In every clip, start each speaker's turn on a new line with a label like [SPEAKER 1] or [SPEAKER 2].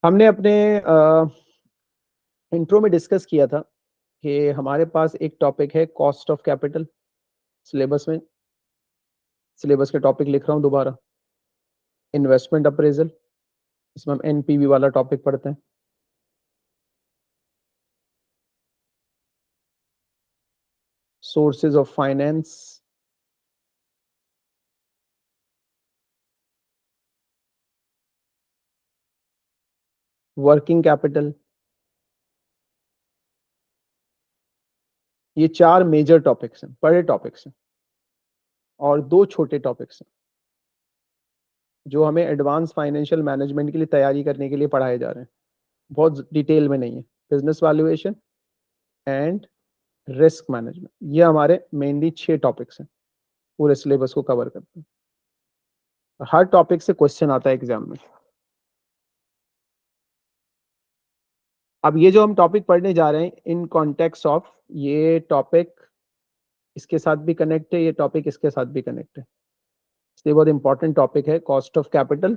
[SPEAKER 1] हमने अपने इंट्रो में डिस्कस किया था कि हमारे पास एक टॉपिक है कॉस्ट ऑफ कैपिटल। सिलेबस के टॉपिक लिख रहा हूँ दोबारा। इन्वेस्टमेंट अप्रेजल, इसमें हम एनपीवी वाला टॉपिक पढ़ते हैं। Sources of finance, working capital, ये 4 मेजर टॉपिक्स हैं, बड़े टॉपिक्स हैं, और 2 छोटे टॉपिक्स हैं जो हमें एडवांस फाइनेंशियल मैनेजमेंट के लिए तैयारी करने के लिए पढ़ाए जा रहे हैं। बहुत डिटेल में नहीं है। Business valuation and risk management, ये हमारे मेनली 6 टॉपिक्स हैं, पूरे सिलेबस को कवर करते हैं। हर टॉपिक से क्वेश्चन आता है एग्जाम में। अब ये जो हम टॉपिक पढ़ने जा रहे हैं इन कॉन्टेक्स्ट ऑफ, ये टॉपिक इसके साथ भी कनेक्ट है, ये टॉपिक इसके साथ भी कनेक्ट है, इसलिए बहुत इंपॉर्टेंट टॉपिक है cost of capital,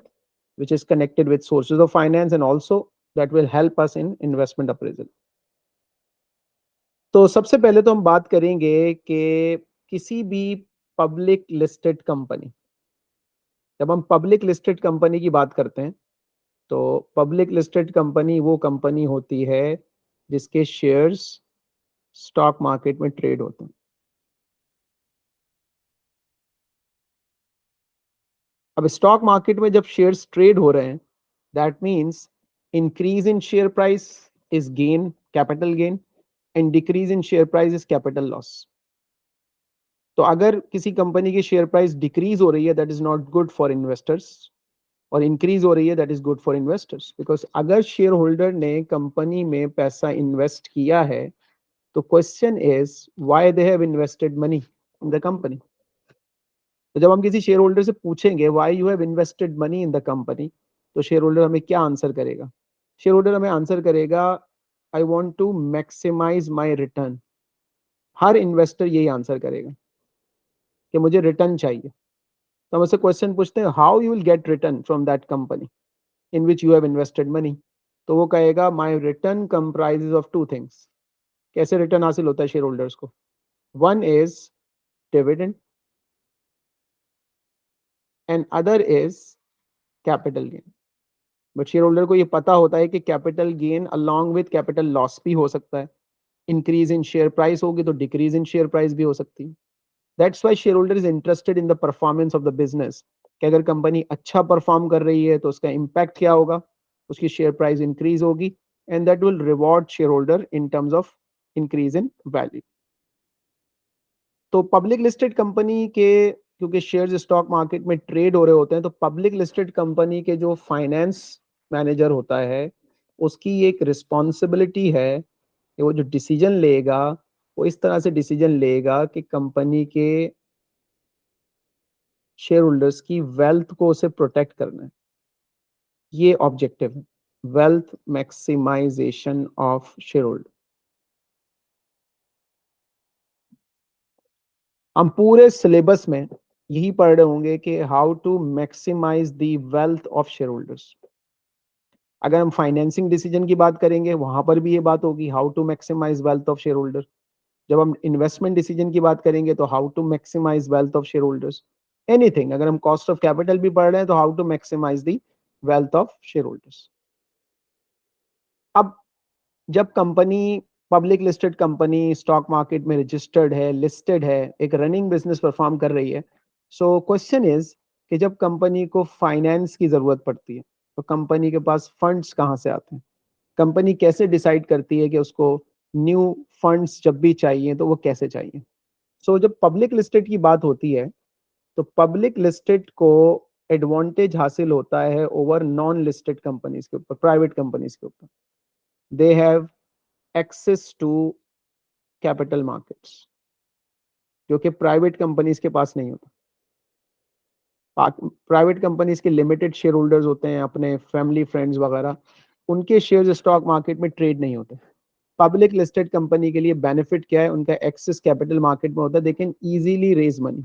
[SPEAKER 1] which is connected with sources of finance and also that will help us in investment appraisal. तो सबसे पहले तो हम बात करेंगे कि किसी भी पब्लिक लिस्टेड कंपनी, जब हम पब्लिक लिस्टेड कंपनी की बात करते हैं तो पब्लिक लिस्टेड कंपनी वो कंपनी होती है जिसके शेयर्स स्टॉक मार्केट में ट्रेड होते हैं। अब स्टॉक मार्केट में जब शेयर्स ट्रेड हो रहे हैं, that means increase in share price is gain, capital gain, and decrease in share price is capital loss. तो अगर किसी कंपनी की शेयर प्राइस डिक्रीज हो रही है, that is not good for investors, और इंक्रीज हो रही है, that is good for investors. Because अगर शेयर होल्डर ने कंपनी में पैसा इन्वेस्ट किया है, तो question is why they have invested money in the company. तो जब हम किसी शेयर होल्डर से पूछेंगे why you have invested money in the company, तो शेयर होल्डर हमें क्या आंसर करेगा? शेयर होल्डर हमें आंसर करेगा, आई want to maximise my return. हर इन्वेस्टर यही आंसर करेगा कि मुझे रिटर्न चाहिए। तो हम उससे क्वेश्चन पूछते हैं, how you will get return from that company in which you have invested money? तो वो कहेगा, my return comprises of 2 things. कैसे रिटर्न हासिल होता है शेयर होल्डर्स को? One is dividend and other is capital gain. But share holder को ये पता होता है कि capital gain along with capital loss भी हो सकता है। इंक्रीज इन शेयर प्राइस होगी तो डिक्रीज इन शेयर प्राइस भी हो सकती है। That's why share holder is interested in the performance of the business, कि अगर कंपनी अच्छा परफॉर्म कर रही है तो उसका इम्पैक्ट क्या होगा? उसकी शेयर प्राइस इंक्रीज होगी, and that will reward share holder in terms of increase in value. तो पब्लिक लिस्टेड कंपनी के, क्योंकि शेयर्स स्टॉक मार्केट में ट्रेड हो रहे होते हैं, तो पब्लिक लिस्टेड कंपनी के जो फाइनेंस मैनेजर होता है, उसकी एक रिस्पॉन्सिबिलिटी है कि वो जो डिसीजन लेगा, वो इस तरह से डिसीजन लेगा कि कंपनी के शेयर होल्डर्स की वेल्थ को उसे प्रोटेक्ट करना है। ये ऑब्जेक्टिव है, wealth maximisation of share holder. हम पूरे सिलेबस में यही पढ़ रहे होंगे कि how to maximise the wealth of share holders. अगर हम फाइनेंसिंग डिसीजन की बात करेंगे, वहां पर भी ये बात होगी, how to maximise wealth of share holder. जब हम इन्वेस्टमेंट डिसीजन की बात करेंगे तो how to maximise wealth of share holders. Anything, अगर हम कॉस्ट ऑफ कैपिटल भी पढ़ रहे हैं तो how to maximise the wealth of share holders. अब जब company, public listed company stock market में रजिस्टर्ड है, लिस्टेड है, एक रनिंग बिजनेस परफॉर्म कर रही है, सो क्वेश्चन इज कि जब कंपनी को फाइनेंस की जरूरत पड़ती है तो कंपनी के पास फंड्स कहाँ से आते हैं? कंपनी कैसे डिसाइड करती है कि उसको न्यू फंड्स जब भी चाहिए तो वो कैसे चाहिए? सो जब पब्लिक लिस्टेड की बात होती है, तो पब्लिक लिस्टेड को एडवांटेज हासिल होता है ओवर नॉन लिस्टेड कंपनीज के ऊपर, प्राइवेट कंपनीज के ऊपर। They have access to capital markets, जो कि प्राइवेट कंपनीज के पास नहीं होता। प्राइवेट कंपनीज के लिमिटेड शेयर होल्डर्स होते हैं, अपने फैमिली फ्रेंड्स वगैरह, उनके शेयर्स स्टॉक मार्केट में ट्रेड नहीं होते। पब्लिक लिस्टेड कंपनी के लिए बेनिफिट क्या है? उनका एक्सेस कैपिटल मार्केट में होता है, they can easily raise money.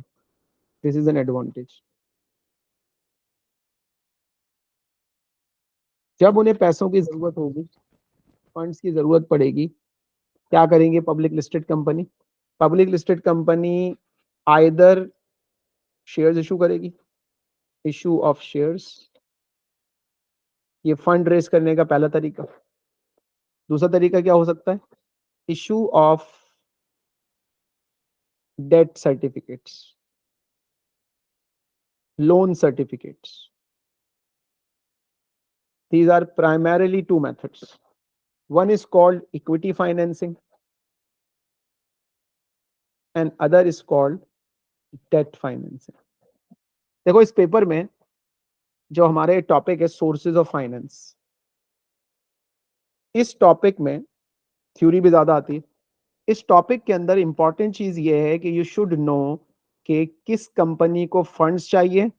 [SPEAKER 1] This is an advantage. जब उन्हें पैसों की जरूरत होगी, फंड्स की जरूरत पड़ेगी, क्या करेंगे public listed company? Public listed company either shares issue करेगी, इशू ऑफ शेयर्स, ये फंड रेज करने का पहला तरीका। दूसरा तरीका क्या हो सकता है? Issue of debt certificates, loan certificates. These are primarily two methods. One is called equity financing and other is called debt financing. देखो इस पेपर में जो हमारे टॉपिक है सोर्सेज ऑफ फाइनेंस, इस टॉपिक में थ्योरी भी ज्यादा आती है। इस टॉपिक के अंदर इंपॉर्टेंट चीज ये है कि यू शुड नो कि किस कंपनी को फंड्स चाहिए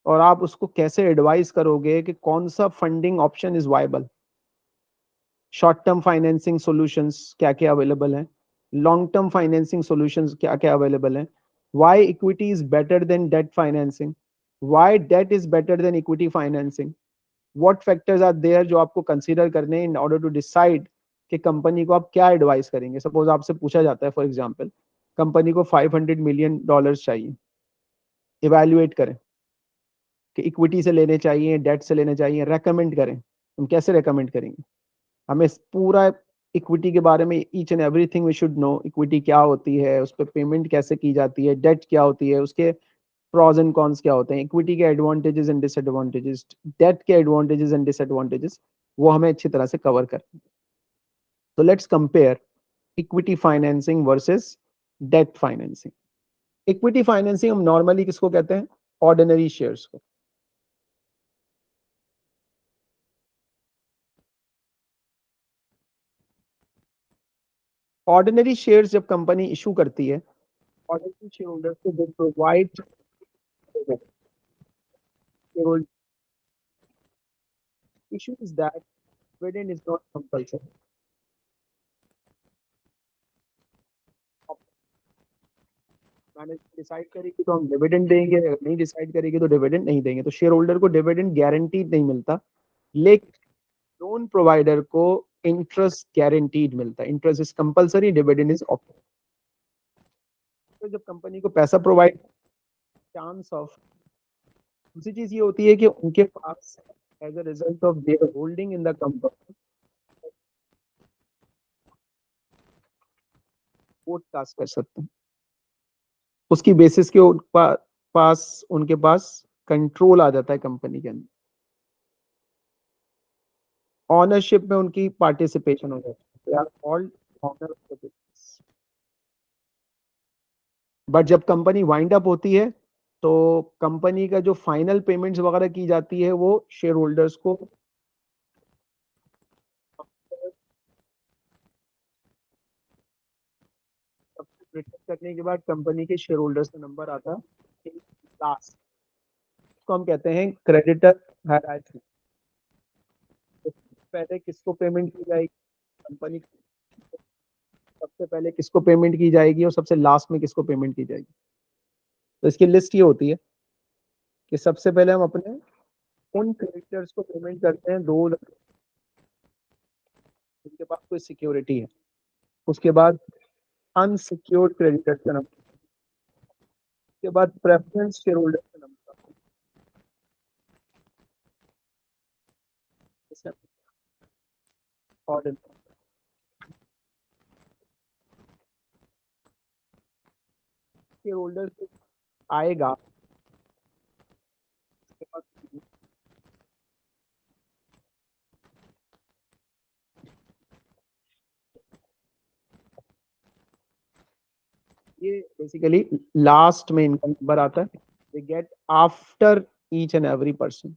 [SPEAKER 1] और आप उसको कैसे एडवाइस करोगे कि कौन सा funding option is viable. Short term financing solutions क्या क्या अवेलेबल हैं, लॉन्ग टर्म फाइनेंसिंग सॉल्यूशंस क्या क्या अवेलेबल हैं, why equity is better than debt financing, why debt is better than equity financing, what factors are there जो आपको consider करने हैं इन ऑर्डर टू डिसाइड कि कंपनी को आप क्या एडवाइस करेंगे। सपोज आपसे पूछा जाता है फॉर एग्जांपल कंपनी को $500 million चाहिए, इवैल्यूएट करें कि इक्विटी से लेने चाहिए, डेट से लेने चाहिए, रेकमेंड करें, हम कैसे रेकमेंड करेंगे? हमें पूरा इक्विटी के बारे में each and everything we should know. Equity क्या होती है, उस पर पेमेंट कैसे की जाती है, डेट क्या होती है, उसके प्रॉज एंड कॉन्स क्या होते हैं, इक्विटी के एडवांटेजेस एंड डिसएडवांटेजेस, डेट के एडवांटेजेस एंड डिसएडवांटेजेस, वो हमें अच्छी तरह से कवर कर। तो let's compare equity financing versus debt financing. Equity financing हम नॉर्मली किसको कहते हैं? ऑर्डिनरी शेयर्स को। ऑर्डिनरी शेयर्स जब कंपनी इशू करती है, ऑर्डिनरी शेयर होल्डर्स को they provide issue is that dividend is not compulsory. Management decide करेगी तो हम डिविडेंड देंगे, अगर नहीं डिसाइड करेगी तो डिविडेंड नहीं देंगे। तो शेयर होल्डर को डिविडेंड गारंटीड नहीं मिलता, लेकिन लोन प्रोवाइडर को इंटरेस्ट गारंटीड मिलता है। Interest is compulsory, dividend is optional. तो जब कंपनी को पैसा प्रोवाइड, चांस ऑफ, दूसरी चीज ये होती है कि उनके पास as a result of their holding in the company vote cast कर सकते हैं। उसकी बेसिस के पास उनके पास कंट्रोल आ जाता है कंपनी के अंदर, ऑनरशिप में उनकी पार्टिसिपेशन हो जाती है, ऑल ऑनर। बट जब कंपनी वाइंड अप होती है तो कंपनी का जो फाइनल पेमेंट्स वगैरह की जाती है वो शेयर होल्डर्स को रिटर्न करने के बाद कंपनी के शेयर होल्डर्स का नंबर आता है लास्ट, इसको हम कहते हैं क्रेडिटर हायरार्की। पहले किसको पेमेंट की जाएगी, कंपनी सबसे पहले किसको पेमेंट की जाएगी और सबसे लास्ट में किसको पेमेंट की जाएगी। तो इसकी लिस्ट ये होती है कि सबसे पहले हम अपने उन क्रेडिटर्स को पेमेंट करते हैं दो जिनके पास कोई सिक्योरिटी है, उसके बाद अनसिक्योर्ड क्रेडिटर्स का नंबर, उसके बाद प्रेफरेंस शेयर होल्डर का नंबर, ऑर्डर शेयर होल्डर आएगा। ये बेसिकली लास्ट में इनका नंबर आता है, they get after each and every person.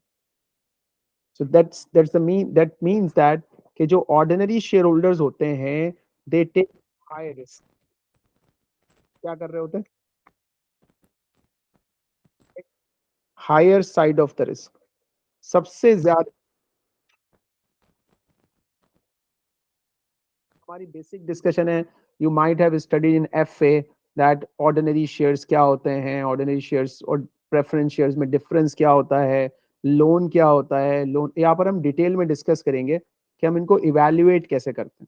[SPEAKER 1] So that's the mean, that means that कि जो ऑर्डिनरी शेयर होल्डर्स होते हैं दे टेक हाई रिस्क। क्या कर रहे होते हैं? Higher side of the risk, सबसे ज्यादा। हमारी बेसिक डिस्कशन है, you might have studied in FA that ordinary shares क्या होते हैं, ऑर्डिनरी शेयर्स और प्रेफरेंस शेयर्स में डिफरेंस क्या होता है, लोन क्या होता है, लोन यहाँ पर हम डिटेल में डिस्कस करेंगे कि हम इनको इवैल्यूएट कैसे करते हैं.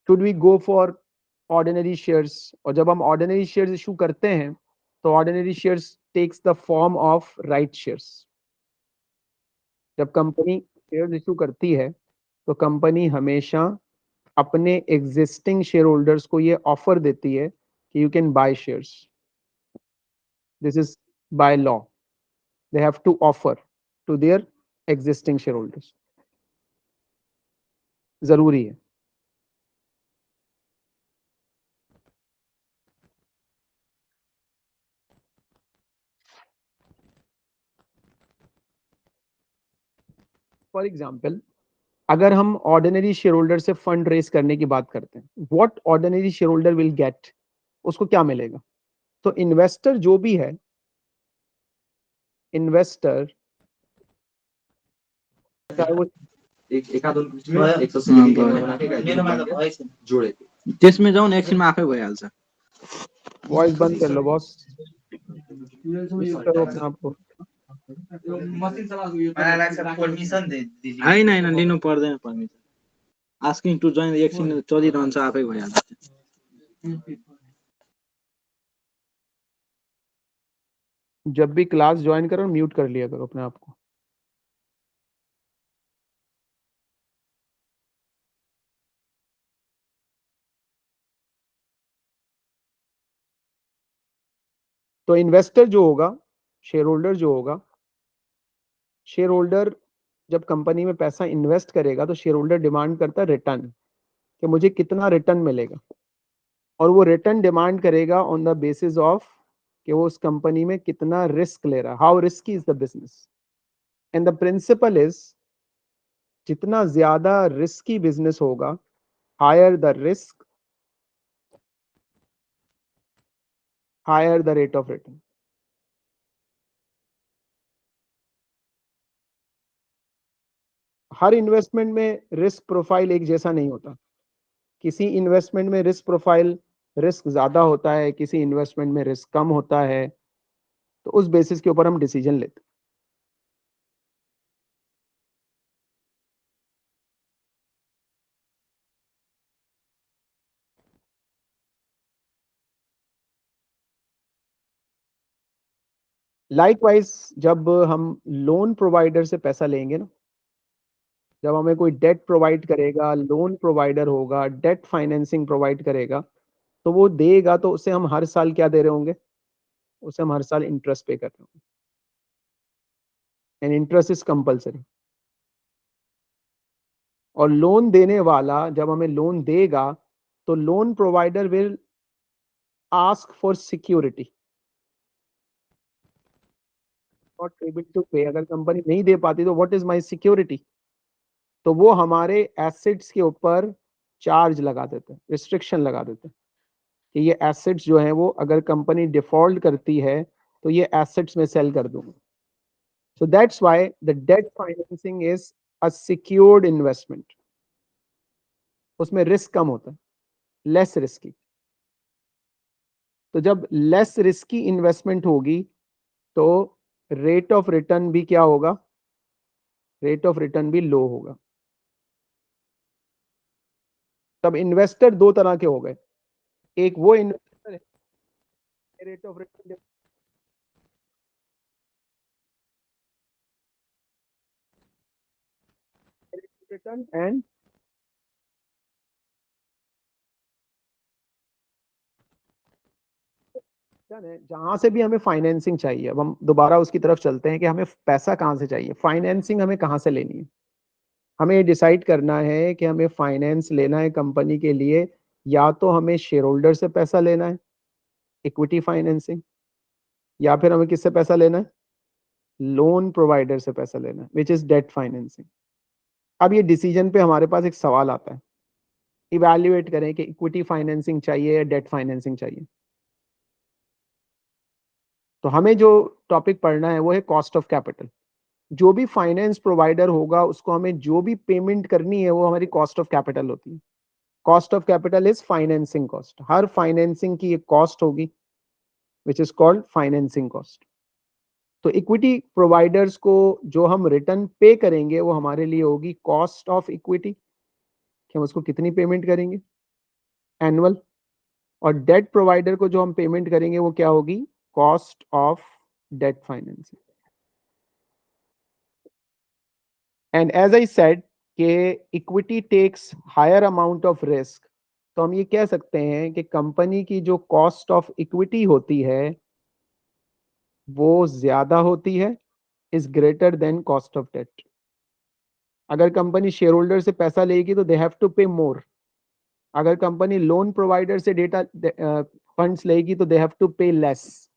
[SPEAKER 1] Should we go for ordinary shares, और जब हम ऑर्डिनरी शेयर्स इशू करते हैं तो ordinary shares takes the form of right shares. जब कंपनी शेयर्स इशू करती है तो कंपनी हमेशा अपने एग्जिस्टिंग शेयर होल्डर्स को ये ऑफर देती है कि you can buy shares. This is by law, they have to offer to their existing share holders. जरूरी है. फॉर एग्जाम्पल, अगर हम ऑर्डिनरी शेयर होल्डर से फंड रेस करने की बात करते हैं, what ordinary share holder will get, उसको क्या मिलेगा? तो इन्वेस्टर जो भी है, इन्वेस्टर चाहे वो
[SPEAKER 2] त्यसमै जाउँ न एकछिनमा आफै भइहाल्छ.
[SPEAKER 1] वॉइस बंद कर लो बॉस, करो अपने आप को.
[SPEAKER 2] होइन लिनु पर्दैन पर्मिसन. आस्किङ टु जोइन एकछिन चलिरहन्छ आफै भइहाल्छ.
[SPEAKER 1] जब भी क्लास ज्वाइन करो म्यूट कर लिया करो अपने आप को. तो इन्वेस्टर जो होगा, शेयर होल्डर जो होगा, शेयर होल्डर जब कंपनी में पैसा इन्वेस्ट करेगा तो शेयर होल्डर डिमांड करता है रिटर्न, कि मुझे कितना रिटर्न मिलेगा. और वो रिटर्न डिमांड करेगा ऑन द बेसिस ऑफ कि वो उस कंपनी में कितना रिस्क ले रहा है, how risky is the business. And the principle is, जितना ज्यादा रिस्की बिजनेस होगा, higher the risk, higher the rate of return. हर इन्वेस्टमेंट में रिस्क प्रोफाइल एक जैसा नहीं होता. किसी इन्वेस्टमेंट में रिस्क प्रोफाइल, रिस्क ज्यादा होता है, किसी इन्वेस्टमेंट में रिस्क कम होता है. तो उस बेसिस के ऊपर हम डिसीजन लेते हैं. लाइकवाइज जब हम लोन प्रोवाइडर से पैसा लेंगे ना, जब हमें कोई डेट प्रोवाइड करेगा, लोन प्रोवाइडर होगा, डेट फाइनेंसिंग प्रोवाइड करेगा, तो वो देगा तो उसे हम हर साल क्या दे रहे होंगे? उसे हम हर साल इंटरेस्ट पे कर रहे होंगे. And interest is compulsory. और लोन देने वाला जब हमें लोन देगा तो loan provider will ask for security. Not able to pay, अगर कंपनी नहीं दे पाती तो व्हाट इज माय सिक्योरिटी? तो वो हमारे एसेट्स के ऊपर चार्ज लगा देते हैं, रिस्ट्रिक्शन लगा देते हैं कि ये एसेट्स जो है वो अगर कंपनी डिफॉल्ट करती है तो ये एसेट्स में सेल कर दूंगा. So that's why the debt financing is a secured investment. उसमें रिस्क कम होता है, लेस रिस्की. तो जब लेस रिस्की इन्वेस्टमेंट होगी तो रेट ऑफ रिटर्न भी क्या होगा? रेट ऑफ रिटर्न भी लो होगा. तब इन्वेस्टर दो तरह के हो गए. एक वो इन्वेस्टर है, रेट ऑफ रिटर्न एंड है, जहां से भी हमें फाइनेंसिंग चाहिए. अब हम दोबारा उसकी तरफ चलते हैं कि हमें पैसा कहां से चाहिए, फाइनेंसिंग हमें कहां से लेनी है. हमें ये डिसाइड करना है कि हमें फाइनेंस लेना है कंपनी के लिए, या तो हमें शेयर होल्डर से पैसा लेना है, इक्विटी फाइनेंसिंग, या फिर हमें किससे पैसा लेना है? लोन प्रोवाइडर से पैसा लेना है, विच इज डेट फाइनेंसिंग. अब ये डिसीजन पे हमारे पास एक सवाल आता है, इवैल्यूएट करें कि इक्विटी फाइनेंसिंग चाहिए या डेट फाइनेंसिंग चाहिए. तो हमें जो टॉपिक पढ़ना है वो है कॉस्ट ऑफ कैपिटल. जो भी फाइनेंस प्रोवाइडर होगा उसको हमें जो भी पेमेंट करनी है वो हमारी कॉस्ट ऑफ कैपिटल होती है. Cost of capital is financing cost. Her financing की एक कॉस्ट होगी which is called financing cost. तो इक्विटी प्रोवाइडर्स को जो हम रिटर्न पे करेंगे वो हमारे लिए होगी कॉस्ट ऑफ इक्विटी, कि हम उसको कितनी पेमेंट करेंगे एनुअल, और डेट प्रोवाइडर को जो हम पेमेंट करेंगे वो क्या होगी, cost of debt financing. And as I said कि equity takes higher amount of risk, तो हम ये कह सकते हैं कि कंपनी की जो कॉस्ट ऑफ इक्विटी होती है वो ज्यादा होती है, is greater than cost of debt. अगर कंपनी शेयर होल्डर से पैसा लेगी तो दे हैव टू पे मोर, अगर कंपनी लोन प्रोवाइडर से डेटा फंड्स लेगी तो दे हैव टू पे less.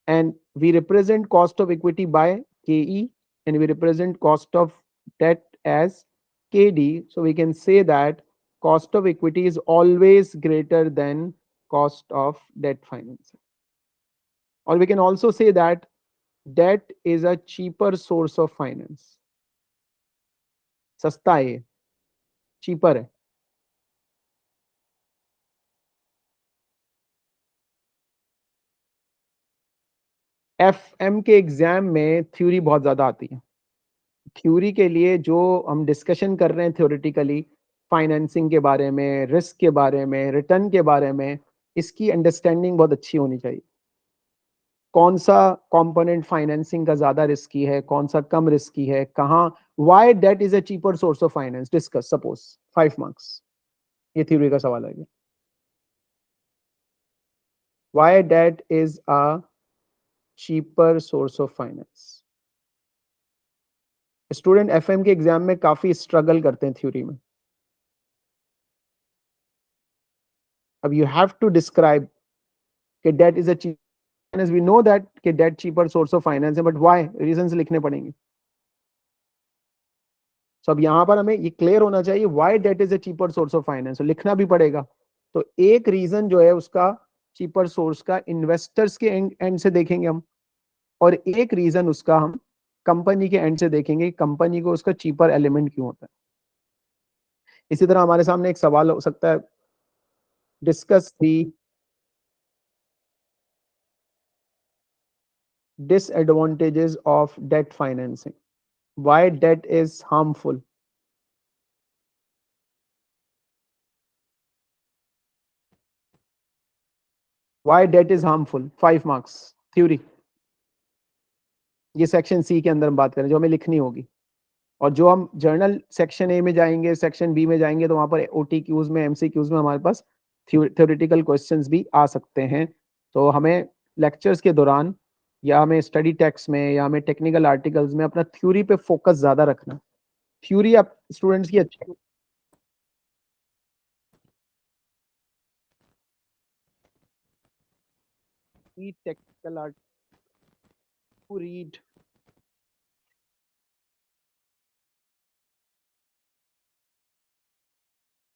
[SPEAKER 1] And we represent cost of equity by KE, and we represent cost of debt as KD. So we can say that cost of equity is always greater than cost of debt financing. Or we can also say that debt is a cheaper source of finance. सस्ता है, cheaper है। FM के exam में theory बहुत ज्यादा आती है। Theory के लिए जो हम डिस्कशन कर रहे हैं थ्योरेटिकली, फाइनेंसिंग के बारे में, रिस्क के बारे में, रिटर्न के बारे में, इसकी अंडरस्टैंडिंग बहुत अच्छी होनी चाहिए। कौन सा कंपोनेंट फाइनेंसिंग का ज्यादा रिस्की है, कौन सा कम रिस्की है, कहाँ, why debt is a cheaper source of finance, discuss. Suppose 5 marks, ये थ्योरी का सवाल है। Why debt is a cheaper source of finance. Student FM के एग्जाम में काफी स्ट्रगल करते हैं थ्योरी में। अब यू हैव टू डिस्क्राइब कि debt is a cheaper, we know that कि debt cheaper source of finance है, बट व्हाई, रीजंस लिखने पड़ेंगे। तो अब यहां पर हमें ये क्लियर होना चाहिए why debt is a cheaper source of finance, लिखना भी पड़ेगा। तो एक रीजन जो है उसका चीपर सोर्स का इन्वेस्टर्स के एंड से देखेंगे हम, और एक रीजन उसका हम कंपनी के एंड से देखेंगे, कंपनी को उसका चीपर एलिमेंट क्यों होता है। इसी तरह हमारे सामने एक सवाल हो सकता है, discuss the disadvantages of debt financing, why debt is harmful। why debt is harmful, 5 marks theory. ये सेक्शन सी के अंदर हम बात करें, जो हमें लिखनी होगी। और जो हम जर्नल सेक्शन ए में जाएंगे, सेक्शन बी में जाएंगे, तो वहां पर ओटीक्यूज में, एमसीक्यूज में हमारे पास थ्योरेटिकल क्वेश्चंस भी आ सकते हैं। तो हमें लेक्चर्स के दौरान, या हमें स्टडी टेक्स्ट में, या हमें टेक्निकल आर्टिकल्स में अपना थ्योरी पे फोकस ज्यादा रखना। थ्योरी आप स्टूडेंट्स की अच्छी, टेक्निकल आर्ट, read